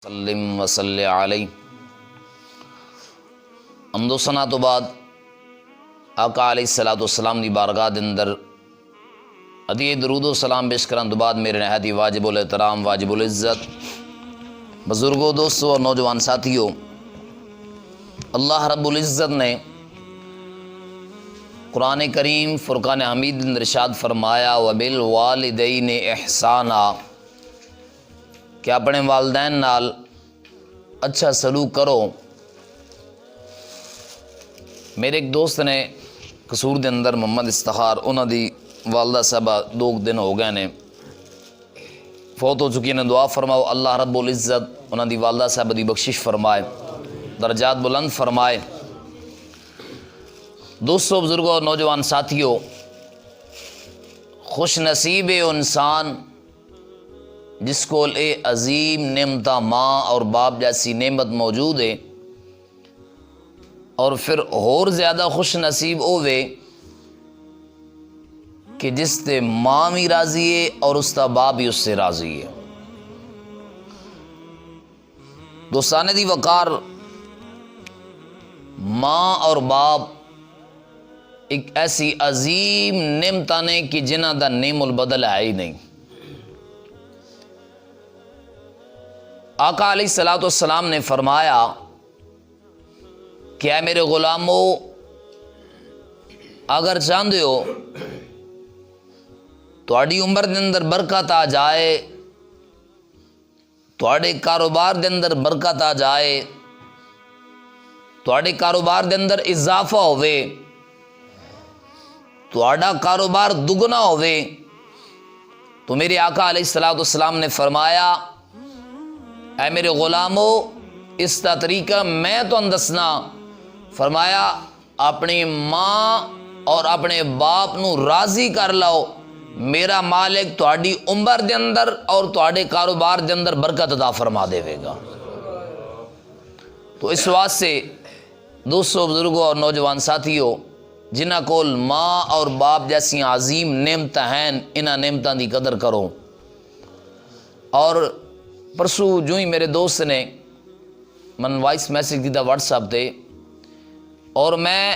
سلم وصلی علیہ حمد و ثنا تو بعد آقا علیہ الصلوۃ والسلام دی بارگاہ دے اندر ادی درود و سلام پیش کرن تو بعد میرے نہایت ہی واجب الاحترام واجب العزت بزرگوں دوستوں اور نوجوان ساتھیوں، اللہ رب العزت نے قرآن کریم فرقان حمید اندر ارشاد فرمایا وبالوالدین احسانا کہ اپنے والدین نال اچھا سلوک کرو۔ میرے ایک دوست نے قصور دے اندر محمد استخار انہاں دی والدہ صاحبہ 2 دن ہو گئے نے فوت ہو چکی نے، دعا فرماؤ اللہ رب العزت انہاں دی والدہ صاحبہ دی بخشش فرمائے، درجات بلند فرمائے۔ دوستو، بزرگوں اور نوجوان ساتھیوں، خوش نصیب انسان جس کو اے عظیم نعمتہ ماں اور باپ جیسی نعمت موجود ہے، اور پھر اور زیادہ خوش نصیب ہوئے کہ جس تے ماں بھی راضی ہے اور اس تا باپ بھی اس سے راضی ہے۔ دوستانے دی وقار، ماں اور باپ ایک ایسی عظیم نعمتاں نے کہ جنہاں دا نعم البدل ہے ہی نہیں۔ آقا علیہ الصلوۃ والسلام نے فرمایا کہ اے میرے غلامو، اگر چاہندے ہو تہاڈی عمر دے اندر برکت آ جائے، تہاڈے کاروبار دے اندر برکت آ جائے، تہاڈے کاروبار دے اندر اضافہ ہوئے، تہاڈا کاروبار دگنا ہوئے، تو میرے آقا علیہ الصلوۃ والسلام نے فرمایا اے میرے غلامو، اس کا طریقہ میں تو دسنا۔ فرمایا اپنی ماں اور اپنے باپ نو راضی کر لو، میرا مالک تہاڈی عمر دے اندر اور تہاڈے کاروبار دے اندر برکت عطا فرما دے گا۔ تو اس واسطے دوستو، بزرگوں اور نوجوان ساتھیوں، جنہاں کول ماں اور باپ جیسی عظیم نعمتیں ہیں، انہاں نعمتاں دی قدر کرو۔ اور پرسوں جو ہی میرے دوست نے من وائس میسج دیتا واٹس ایپ تے، اور میں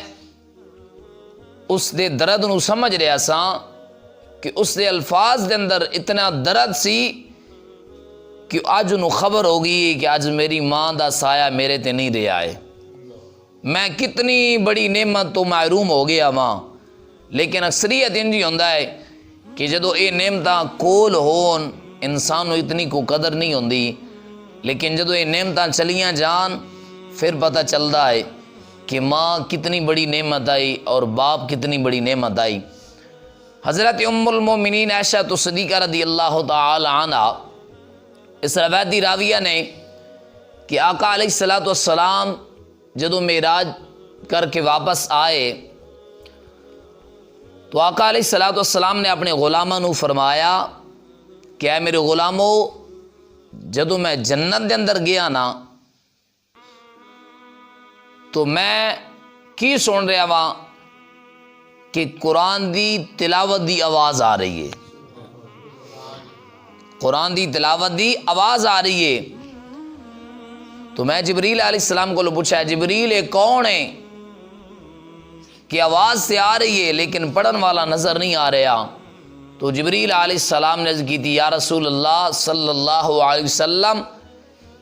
اس دے درد نو سمجھ رہا سا کہ اس دے الفاظ دے اندر اتنا درد سی کہ آج انہوں خبر ہوگی کہ آج میری ماں دا سایہ میرے تے نہیں رہا ہے، میں کتنی بڑی نعمت تو محروم ہو گیا ماں۔ لیکن اکثریت انجی ہوندا ہے کہ جدو اے نعمتاں کول ہون انسان نو اتنی کو قدر نہیں ہوندی، لیکن جدو یہ نعمتاں چلیاں جان پھر پتہ چلتا ہے کہ ماں کتنی بڑی نعمت آئی اور باپ کتنی بڑی نعمت آئی۔ حضرت ام المومنین عائشہ صدیقہ رضی اللہ تعالی عنہ اس روایتی راویہ نے کہ آقا علیہ الصلوۃ والسلام جدو معراج کر کے واپس آئے تو آقا علیہ الصلوۃ والسلام نے اپنے غلاماں نو فرمایا کہ اے میرے غلامو، جدو میں جنت دے اندر گیا نا تو میں کی سن رہا وہاں کہ قرآن دی تلاوت دی آواز آ رہی ہے، قرآن دی تلاوت دی آواز آ رہی ہے۔ تو میں جبریل علیہ السلام کو پوچھا جبریل یہ کون ہے کہ آواز سے آ رہی ہے لیکن پڑھن والا نظر نہیں آ رہا؟ تو جبریل علیہ السلام نے کی تھی یا رسول اللہ صلی اللہ علیہ وسلم،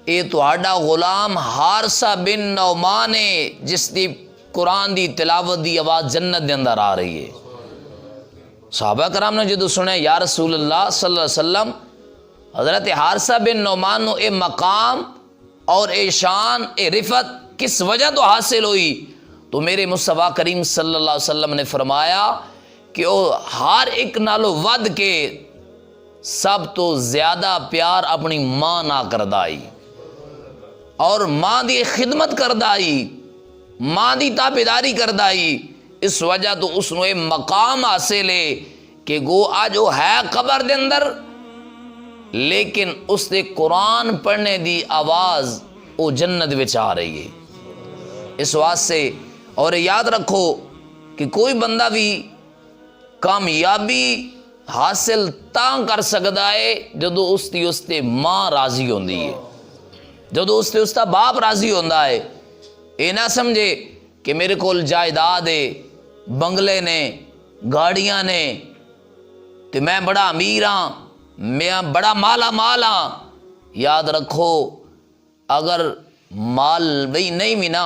اے تہاڈا غلام حارثہ بن نعمان ہے جس دی قرآن دی تلاوت دی آواز جنت دے اندر آ رہی ہے۔ صحابہ کرام نے جدو سنے یا رسول اللہ صلی اللہ علیہ وسلم، حضرت حارثہ بن نعمان نو اے مقام اور اے شان اے رفت کس وجہ تو حاصل ہوئی؟ تو میرے مصطفیٰ کریم صلی اللہ علیہ وسلم نے فرمایا کہ وہ ہر ایک نالو ود کے سب تو زیادہ پیار اپنی ماں نہ کردائی اور ماں دی خدمت کردائی، ماں دی تابعداری کردائی۔ اس وجہ تو اس نے مقام حاصل ہے کہ گو آج وہ ہے قبر دے اندر لیکن اس دے قرآن پڑھنے دی آواز وہ جنت وچ آ رہی ہے۔ اس واسطے اور یاد رکھو کہ کوئی بندہ بھی کامیابی حاصل تاں کر سکتا ہے جدو اس تے ماں راضی ہوندی ہے۔ جدو اس تے اس دا باپ راضی ہوندا ہے، یہ نہ سمجھے کہ میرے کول جائیداد ہے، بنگلے نے، گاڑیاں نے، تو میں بڑا امیر ہاں، میں بڑا مالا مال ہاں۔ یاد رکھو اگر مال بھی نہیں بھی نا،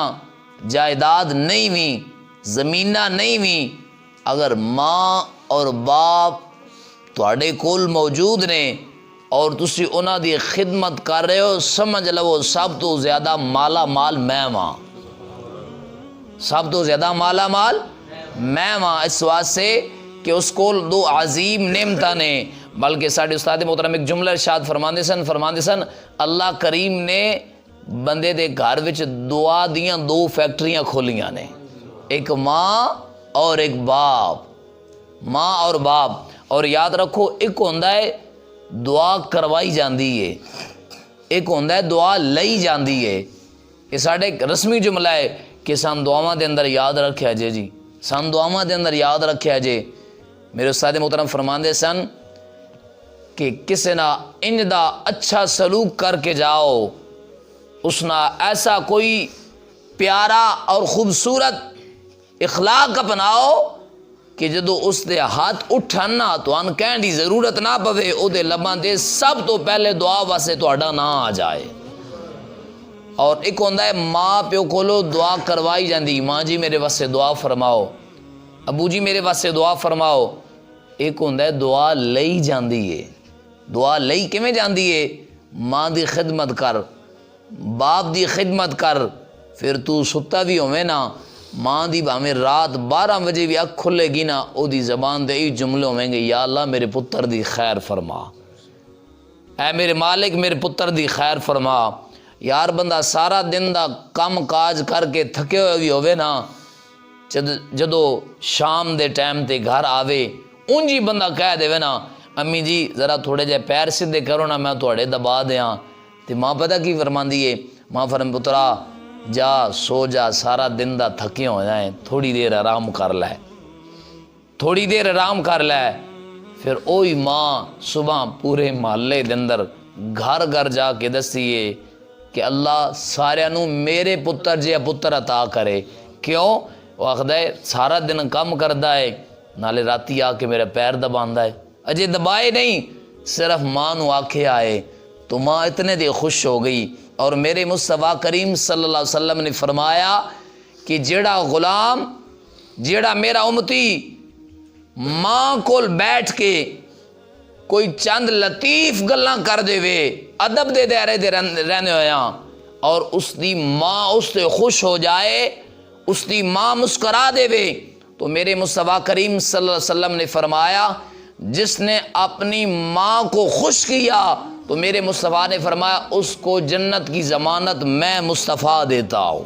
جائیداد نہیں بھی، زمیناں نہیں بھی، اگر ماں اور باپ تواڈے کول موجود نے اور تسی انہاں دی خدمت کر رہے ہو، سمجھ لو سب تو زیادہ مالا مال میں ہاں، سب تو زیادہ مالا مال میں ہاں۔ اس واسطے کہ اس کول دو عظیم نعمتاں نے، بلکہ ساڈے استاد محترم ایک جملہ ارشاد فرماندے سن اللہ کریم نے بندے دے گھر وچ دعا دیاں دو فیکٹریاں کھولیاں نے، ایک ماں اور ایک باپ، ماں اور باپ۔ اور یاد رکھو ایک ہوندا ہے دعا کروائی جاندی ہے، ایک ہوندا ہے دعا لئی جاندی ہے۔ یہ ساڈے ایک رسمی جملہ ہے کہ سان دعاواں دے اندر یاد رکھیا جی، سان دعاواں دے اندر یاد رکھیا جے۔ میرے استاد محترم فرماندے سن کہ کسے نہ انج دا اچھا سلوک کر کے جاؤ، اس نہ ایسا کوئی پیارا اور خوبصورت اخلاق اپناؤ کہ جدو اس دے ہاتھ اٹھن نہ تو ان کہن دی ضرورت نہ پوے، او دے لباں دے سب تو پہلے دعا واسطے تہاڈا نا آ جائے۔ اور ایک ہوندا ہے ماں پیو کولو دعا کروائی جاندی، ماں جی میرے واسطے دعا فرماؤ، ابو جی میرے واسطے دعا فرماؤ۔ ایک ہوندا ہے دعا لئی جاندی ہے، دعا لئی کیویں جاندی ہے؟ ماں دی خدمت کر، باپ دی خدمت کر، پھر تو ستا بھی ہوویں نا، ماں دی بھاویں رات 12 بجے بھی اکھ کھلے گی نا، او دی زبان دے ای جملے ہویں گے، یا اللہ میرے پتر دی خیر فرما، اے میرے مالک میرے پتر دی خیر فرما۔ یار بندہ سارا دن دا کم کاج کر کے تھکے ہوئے بھی ہوئے نا، جدو شام دے ٹائم تے گھر آوے اونجی بندہ کہہ دے نا امی جی ذرا تھوڑے جے پیر سدھے کرو نا میں تھوڑے دبا دیاں، تے ماں پتہ کی فرماندی ہے؟ ماں فرم پترا جا سو جا، سارا دن دا تھکے ہو جائیں، تھوڑی دیر آرام کر لے، تھوڑی دیر آرام کر لے۔ پھر اوہی ماں صبح پورے محلے دے اندر گھر گھر جا کے دسیے کہ اللہ سارے نو میرے پتر جے پتر عطا کرے۔ کیوں؟ وہ آخدا ہے سارا دن کم کردا ہے، نالے راتی آ کے میرا پیر دباندا ہے، اجے دبائے نہیں، صرف ماں نو آکھے آئے تو ماں اتنے دے خوش ہو گئی۔ اور میرے مصطفیٰ کریم صلی اللہ علیہ وسلم نے فرمایا کہ جیڑا غلام، جیڑا میرا امتی ماں کول بیٹھ کے کوئی چند لطیف گلاں کر دے وے، ادب دے دائرے دے رہنے ہویا، اور اس دی ماں اس سے خوش ہو جائے، اس دی ماں مسکرا دے وے، تو میرے مصطفیٰ کریم صلی اللہ علیہ وسلم نے فرمایا جس نے اپنی ماں کو خوش کیا تو میرے مصطفیٰ نے فرمایا اس کو جنت کی ضمانت میں مصطفیٰ دیتا ہوں،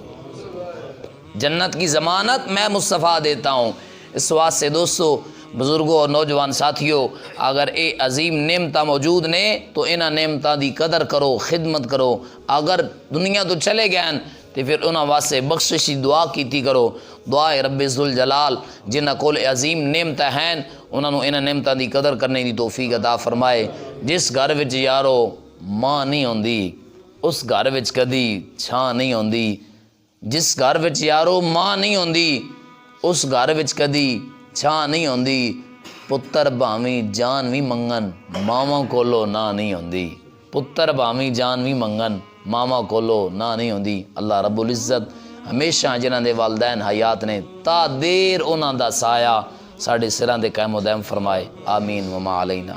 جنت کی ضمانت میں مصطفیٰ دیتا ہوں۔ اس واسطے دوستو، بزرگوں اور نوجوان ساتھیوں، اگر اے عظیم نعمتاں موجود نے تو انہاں نعمتاں دی قدر کرو، خدمت کرو۔ اگر دنیا تو چلے گئے تو پھر انہاں واسطے بخششی دعا کیتی کرو۔ دعائے رب ذوالجلال جنہاں کول عظیم نعمتاں ہیں انہاں نو انہاں نعمتاں دی قدر کرنے دی توفیق عطا فرمائے۔ جس گھر وچ یارو ماں نہیں ہوندی اس گھر وچ کدی چھاں نہیں ہوندی، جس گھر وچ یارو ماں نہیں ہوندی اس گھر وچ کدی چھاں نہیں ہوندی۔ پتر بھاویں جان بھی منگن ماواں کولو نہ نہیں ہوندی، پتر بھاویں جان بھی منگن ماواں کولو نہ نہیں ہوندی۔ اللہ رب العزت ہمیشہ جنہاں دے والدین حیات نے تا دیر انہاں دا سایہ ساڈے سراں دے قائم و دائم فرمائے، آمین وما علینا۔